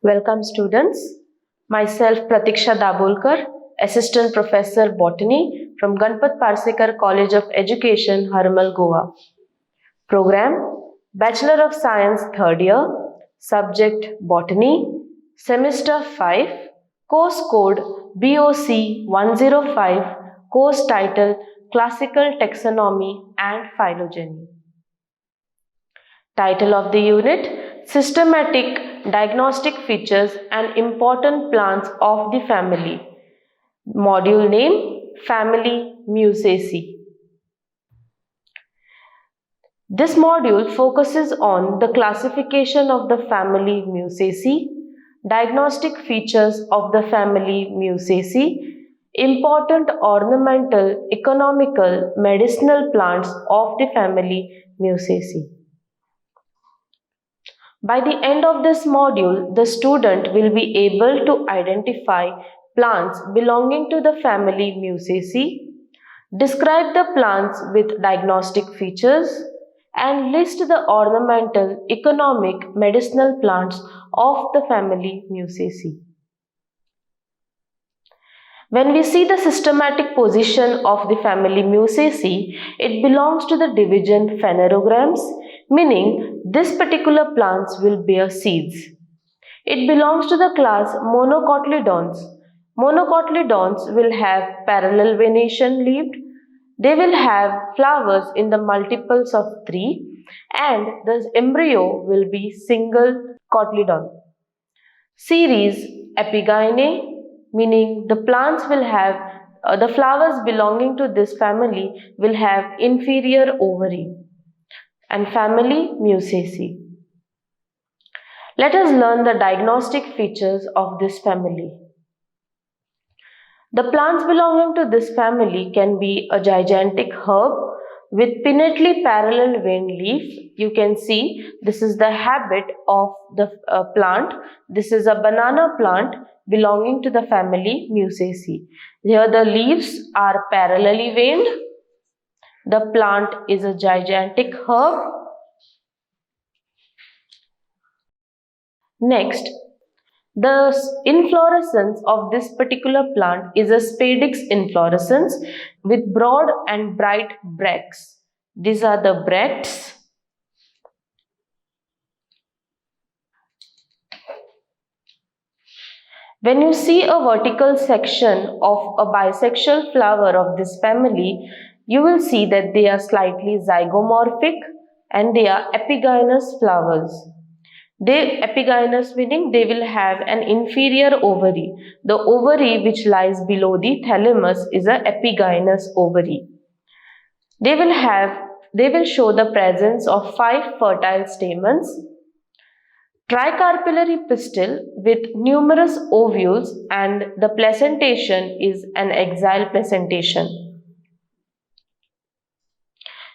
Welcome students. Myself Pratiksha Dabholkar, Assistant Professor Botany from Ganpat Parsekar College of Education, Harmal, Goa. Program Bachelor of Science 3rd year, Subject Botany, Semester 5, Course Code BOC 105, Course Title Classical Taxonomy and Phylogeny. Title of the unit: Systematic Diagnostic Features and Important Plants of the Family. Module name: Family Musaceae. This module focuses on the classification of the family Musaceae, diagnostic features of the family Musaceae, important ornamental, economical, medicinal plants of the family Musaceae. By the end of this module, the student will be able to identify plants belonging to the family Musaceae, describe the plants with diagnostic features, and list the ornamental, economic, medicinal plants of the family Musaceae. When we see the systematic position of the family Musaceae, it belongs to the division Phanerogramms, meaning this particular plants will bear seeds. It belongs to the class Monocotyledons. Monocotyledons will have parallel venation leaved. They will have flowers in the multiples of 3 and the embryo will be single cotyledon. Series Epigyne, meaning the plants will have the flowers belonging to this family will have inferior ovary, and family Musaceae. Let us learn the diagnostic features of this family. The plants belonging to this family can be a gigantic herb with pinnately parallel veined leaf. You can see this is the habit of the plant. This is a banana plant belonging to the family Musaceae. Here the leaves are parallelly veined. The plant is a gigantic herb. Next, the inflorescence of this particular plant is a spadix inflorescence with broad and bright bracts. These are the bracts. When you see a vertical section of a bisexual flower of this family, you will see that they are slightly zygomorphic and they are epigynous flowers. Epigynous meaning they will have an inferior ovary. The ovary which lies below the thalamus is an epigynous ovary. They will show the presence of 5 fertile stamens, tricarpellary pistil with numerous ovules, and the placentation is an axile placentation.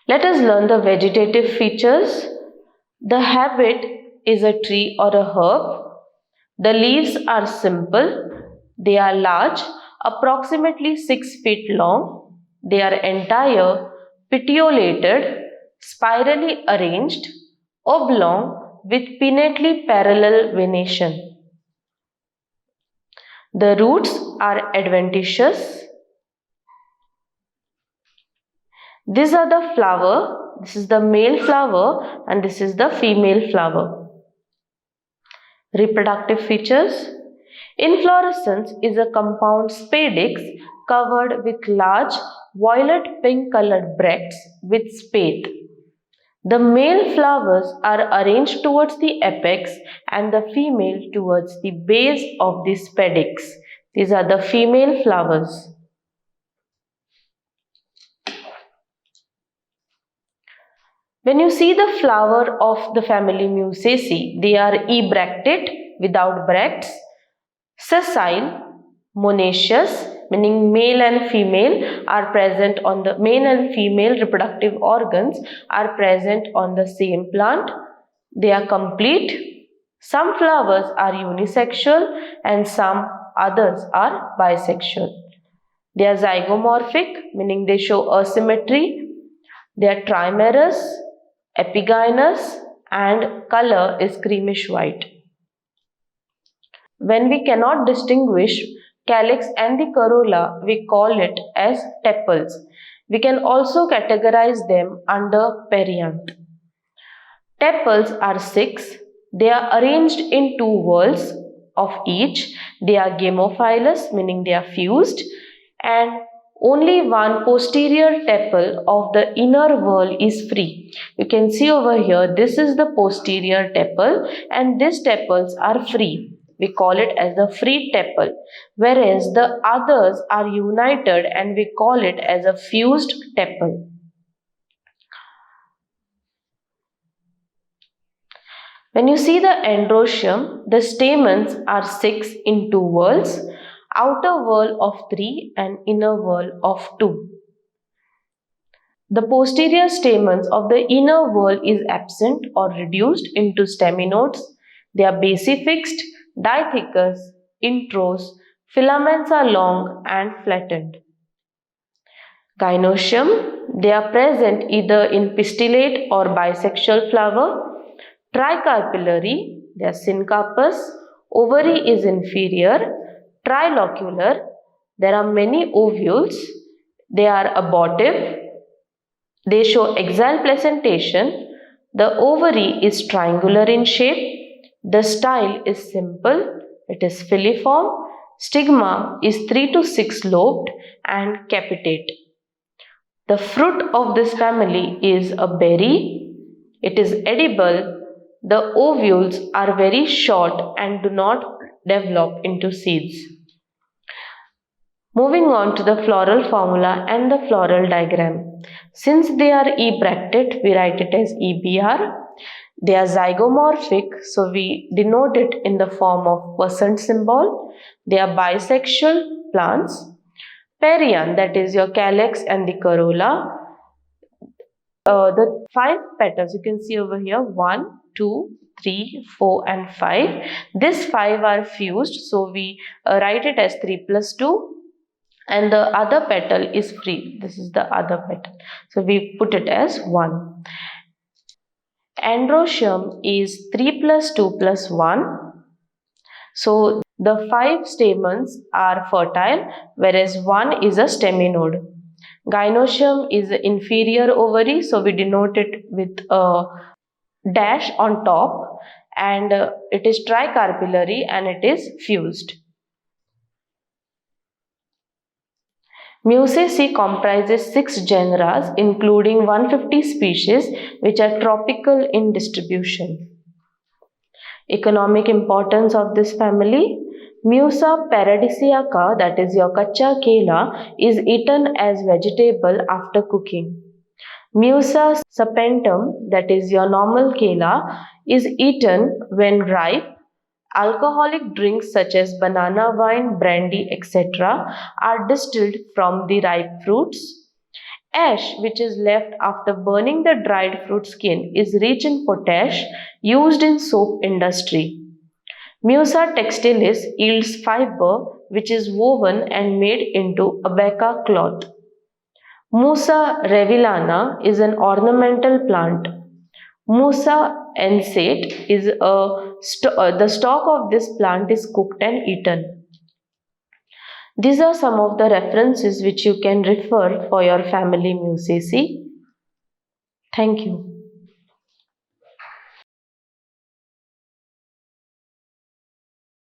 Let us learn the vegetative features. The habit is a tree or a herb. The leaves are simple. They are large, approximately 6 feet long. They are entire, petiolated, spirally arranged, oblong with pinnately parallel venation. The roots are adventitious. These are the flower. This is the male flower and this is the female flower. Reproductive features. Inflorescence is a compound spadix covered with large violet pink colored bracts with spathe. The male flowers are arranged towards the apex and the female towards the base of the spadix. These are the female flowers. When you see the flower of the family Musaceae, they are ebractate without bracts, sessile, monoecious, meaning male and female are present on the male and female reproductive organs are present on the same plant. They are complete. Some flowers are unisexual and some others are bisexual. They are zygomorphic, meaning they show asymmetry. They are trimerous, epigynous, and color is creamish white. When we cannot distinguish calyx and the corolla, we call it as tepals. We can also categorize them under perianth. Tepals are 6. They are arranged in 2 whorls of each. They are gamophilous, meaning they are fused, and only one posterior tepal of the inner whorl is free. You can see over here, this is the posterior tepal and these tepals are free. We call it as the free tepal, whereas the others are united and we call it as a fused tepal. When you see the androecium, the stamens are 6 in 2 whorls, outer whorl of 3 and inner whorl of 2. The posterior stamens of the inner whorl is absent or reduced into staminodes. They are basifixed, dithecous, introse, filaments are long and flattened. Gynoecium, they are present either in pistillate or bisexual flower. Tricarpillary, they are syncarpous, ovary is inferior, trilocular, there are many ovules, they are abortive, they show axial placentation, the ovary is triangular in shape, the style is simple, it is filiform, stigma is 3 to 6 lobed and capitate. The fruit of this family is a berry, it is edible. The ovules are very short and do not develop into seeds. Moving on to the floral formula and the floral diagram. Since they are E-bracted, we write it as EBR. They are zygomorphic, so we denote it in the form of percent symbol. They are bisexual plants. Perianth, that is your calyx and the corolla. The 5 petals you can see over here, 1, 2, 3, 4 and 5. These 5 are fused, so we write it as 3 plus 2 and the other petal is free. This is the other petal. So we put it as 1. Androecium is 3 plus 2 plus 1. So the 5 stamens are fertile whereas 1 is a staminode. Gynoecium is the inferior ovary, so we denote it with a dash on top, and it is tricarpillary and it is fused. Musaceae comprises 6 genera including 150 species which are tropical in distribution. Economic importance of this family. Musa paradisiaca, that is your kacha kela, is eaten as vegetable after cooking. Musa sapentum, that is your normal kela, is eaten when ripe. Alcoholic drinks such as banana wine, brandy, etc. are distilled from the ripe fruits. Ash, which is left after burning the dried fruit skin, is rich in potash used in soap industry. Musa textilis yields fiber which is woven and made into abaca cloth. Musa revillana is an ornamental plant. Musa ensete is the stalk of this plant is cooked and eaten. These are some of the references which you can refer for your family Musaceae. Thank you.